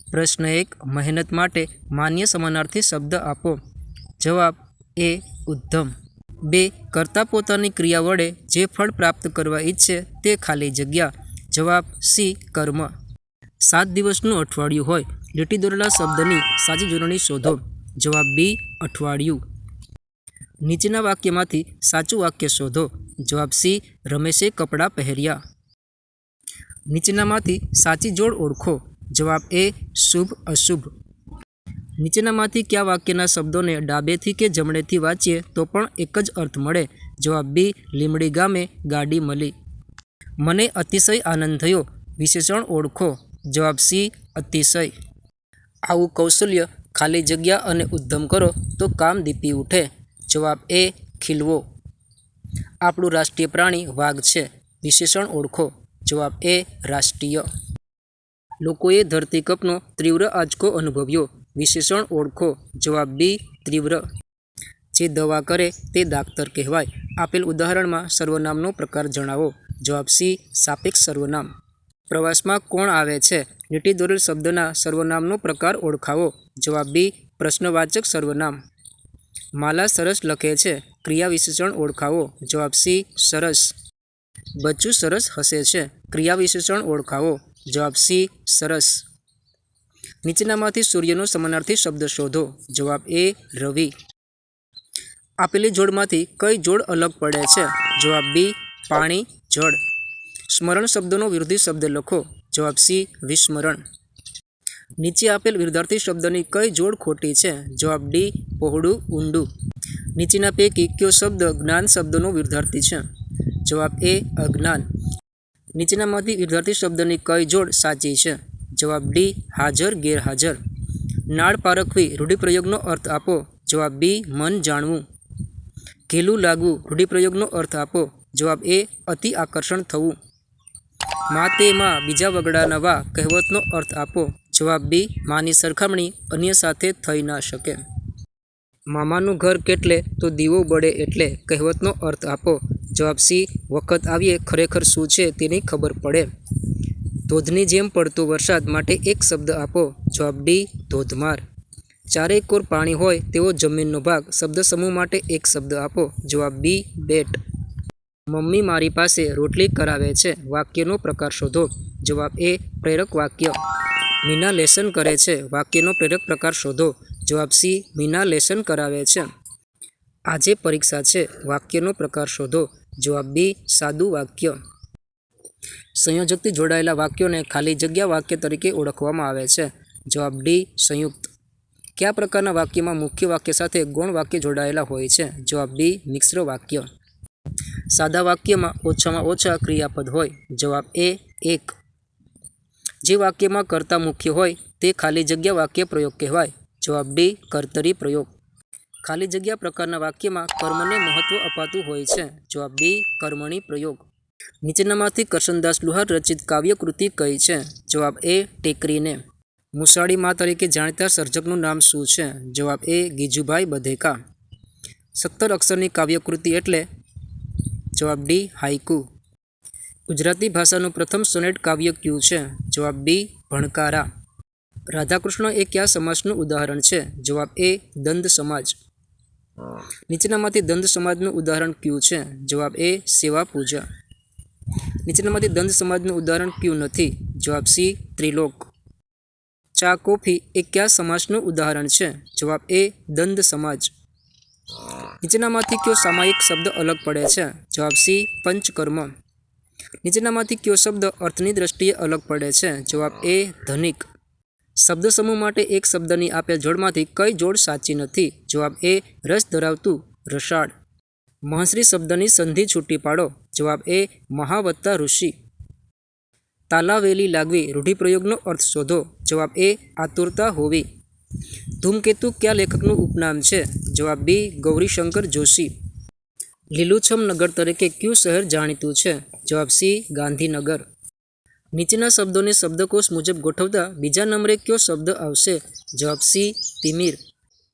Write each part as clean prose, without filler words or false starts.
प्रश्न 1 मेहनत माटे मान्य समानार्थी शब्द आपो। जवाब ए उद्यम। 2 कर्ता पोतानी क्रिया वडे जे फल प्राप्त करवा इच्छे ते खाली जग्या। जवाब सी कर्म। 7 दिवसનું અઠવાડિયું હોય લીટી દોરેલા શબ્દની સાચી જોડણી શોધો। જવાબ બી અઠવાડિયું। નીચેના વાક્યમાંથી સાચું વાક્ય શોધો। જવાબ સી રમેશે કપડાં પહેર્યા। નીચેનામાંથી સાચી જોડ ઓળખો। જવાબ એ શુભ અશુભ। નીચેનામાંથી કયા વાક્યના શબ્દોને ડાબેથી કે જમણેથી વાંચીએ તો પણ એક જ અર્થ મળે। જવાબ બી લીમડી ગામે ગાડી મળી। મને અતિશય આનંદ થયો વિશેષણ ઓળખો। જવાબ સી અતિશય। આવું કૌશલ્ય ખાલી જગ્યા અને ઉદ્યમ કરો તો કામ દીપી ઉઠે। જવાબ એ ખીલવો। આપણું રાષ્ટ્રીય પ્રાણી વાઘ છે વિશેષણ ઓળખો। જવાબ એ રાષ્ટ્રીય। લોકોએ ધરતીકંપનો તીવ્ર આંચકો અનુભવ્યો વિશેષણ ઓળખો। જવાબ બી તીવ્ર। જે દવા કરે તે ડાક્ટર કહેવાય। આપેલ ઉદાહરણમાં સર્વનામનો પ્રકાર જણાવો। જવાબ સી સાપેક્ષ સર્વનામ। પ્રવાસમાં કોણ આવે છે લીટી દોરેલ શબ્દના સર્વનામનો પ્રકાર ઓળખાવો। જવાબ બી પ્રશ્નવાચક સર્વનામ। માલા સરસ લખે છે ક્રિયા વિશેષણ ઓળખાવો। જવાબ સી સરસ। બચ્ચું સરસ હસે છે ક્રિયા વિશેષણ ઓળખાવો। જવાબ સી સરસ। નીચેનામાંથી સૂર્યનો સમાનાર્થી શબ્દ શોધો। જવાબ એ રવિ। આપેલી જોડમાંથી કઈ જોડ અલગ પડે છે? જવાબ બી પાણી જળ। સ્મરણ શબ્દનો વિરોધી શબ્દ લખો। જવાબ સી વિસ્મરણ। નીચે આપેલ વિરુદ્ધાર્થી શબ્દની કઈ જોડ ખોટી છે? જવાબ ડી પહોળું ઊંડું। નીચેના પૈકી કયો શબ્દ જ્ઞાન શબ્દનો વિરુદ્ધાર્થી છે? જવાબ એ અજ્ઞાન। નીચેનામાંથી વિરુદ્ધાર્થી શબ્દની કઈ જોડ સાચી છે? જવાબ ડી હાજર ગેરહાજર। નાળ પારખવી રૂઢિપ્રયોગનો અર્થ આપો। જવાબ બી મન જાણવું। ઘેલું લાગવું રૂઢિપ્રયોગનો અર્થ આપો। જવાબ એ અતિ આકર્ષણ થવું। મા તે માં બીજા વગડાના વા કહેવતનો અર્થ આપો। જવાબ બી માની સરખામણી અન્ય સાથે થઈ ના શકે। મામાનું ઘર કેટલે તો દીવો બળે એટલે કહેવતનો અર્થ આપો। જવાબ સી વખત આવીએ ખરેખર શું છે તેની ખબર પડે। ધોધની જેમ પડતો વરસાદ માટે એક શબ્દ આપો। જવાબ ડી ધોધમાર। ચારેય કોર પાણી હોય તેવો જમીનનો ભાગ શબ્દ સમૂહ માટે એક શબ્દ આપો। જવાબ બી બેટ। મમ્મી મારી પાસે રોટલી કરાવે છે વાક્યનો પ્રકાર શોધો। જવાબ એ પ્રેરક વાક્ય। મીના લેસન કરે છે વાક્યનો પ્રેરક પ્રકાર શોધો। જવાબ સી મીના લેસન કરાવે છે। આજે પરીક્ષા છે વાક્યનો પ્રકાર શોધો। જવાબ બી સાદું વાક્ય। સંયોજકથી જોડાયેલા વાક્યોને ખાલી જગ્યા વાક્ય તરીકે ઓળખવામાં આવે છે। જવાબ ડી સંયુક્ત। કયા પ્રકારના વાક્યમાં મુખ્ય વાક્ય સાથે ગૌણ વાક્ય જોડાયેલા હોય છે? જવાબ બી મિશ્ર વાક્ય। સાદા વાક્યમાં ઓછામાં ઓછા ક્રિયાપદ હોય। જવાબ એ એક। જે વાક્યમાં કર્તા મુખ્ય હોય તે ખાલી જગ્યા વાક્ય પ્રયોગ કહેવાય। જવાબ ડી કર્તરી પ્રયોગ। ખાલી જગ્યા પ્રકારના વાક્યમાં કર્મને મહત્વ અપાતું હોય છે। જવાબ બી કર્મણી પ્રયોગ। નીચેનામાંથી કરશનદાસ લુહાર રચિત કાવ્ય કૃતિ કઈ છે? જવાબ એ ટેકરીને। મુસાળી મા તરીકે જાણીતા સર્જકનું નામ શું છે? જવાબ એ ગીજુભાઈ બધેકા। 17 અક્ષરની કાવ્યકૃતિ એટલે? જવાબ ડી હાઇકુ। ગુજરાતી ભાષાનું પ્રથમ સોનેટ કાવ્ય કયું છે? જવાબ બી ભણકારા। રાધાકૃષ્ણ એ કયા સમાસનું ઉદાહરણ છે? જવાબ એ દ્વંદ્વ સમાસ। નીચેનામાંથી દ્વંદ્વ સમાસનું ઉદાહરણ કયું છે? જવાબ એ સેવા પૂજા। નીચેનામાંથી દ્વંદ્વ સમાસનું ઉદાહરણ કયું નથી? જવાબ સી ત્રિલોક। ચા કોફી એ કયા સમાસનું ઉદાહરણ છે? જવાબ એ દ્વંદ્વ સમાસ। નીચેનામાંથી કયો સામાયિક શબ્દ અલગ પડે છે? જવાબ સી પંચકર્મ। નીચેનામાંથી કયો શબ્દ અર્થની દ્રષ્ટિએ અલગ પડે છે? જવાબ એ ધનિક। શબ્દ સમૂહ માટે એક શબ્દની આપેલ જોડમાંથી કઈ જોડ સાચી નથી? જવાબ એ રસ ધરાવતું રસાળ। મહર્ષિ શબ્દની સંધિ છૂટી પાડો। જવાબ એ મહા વત્તા ઋષિ। તાલાવેલી લાગવી રૂઢિપ્રયોગનો અર્થ શોધો। જવાબ એ આતુરતા હોવી। ધૂમકેતુ કયા લેખકનું ઉપનામ છે? જવાબ બી ગૌરીશંકર જોશી। લીલુંછમ નગર તરીકે કયું શહેર જાણીતું છે? જવાબ સી ગાંધીનગર। નીચેના શબ્દોને શબ્દકોશ મુજબ ગોઠવતા બીજા નંબરે કયો શબ્દ આવશે? જવાબ સી તિમિર।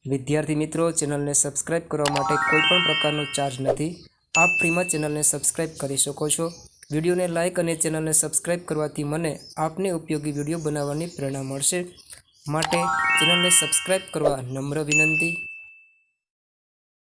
વિદ્યાર્થી મિત્રો, ચેનલને સબસ્ક્રાઇબ કરવા માટે કોઈ પણ પ્રકારનો ચાર્જ નથી। આપ ફ્રીમાં ચેનલને સબસ્ક્રાઇબ કરી શકો છો। વિડીયોને લાઇક અને ચેનલને સબસ્ક્રાઇબ કરવાથી મને આપને ઉપયોગી વિડીયો બનાવવાની પ્રેરણા મળશે। માટે ચેનલને સબસ્ક્રાઈબ કરવા નમ્ર વિનંતી.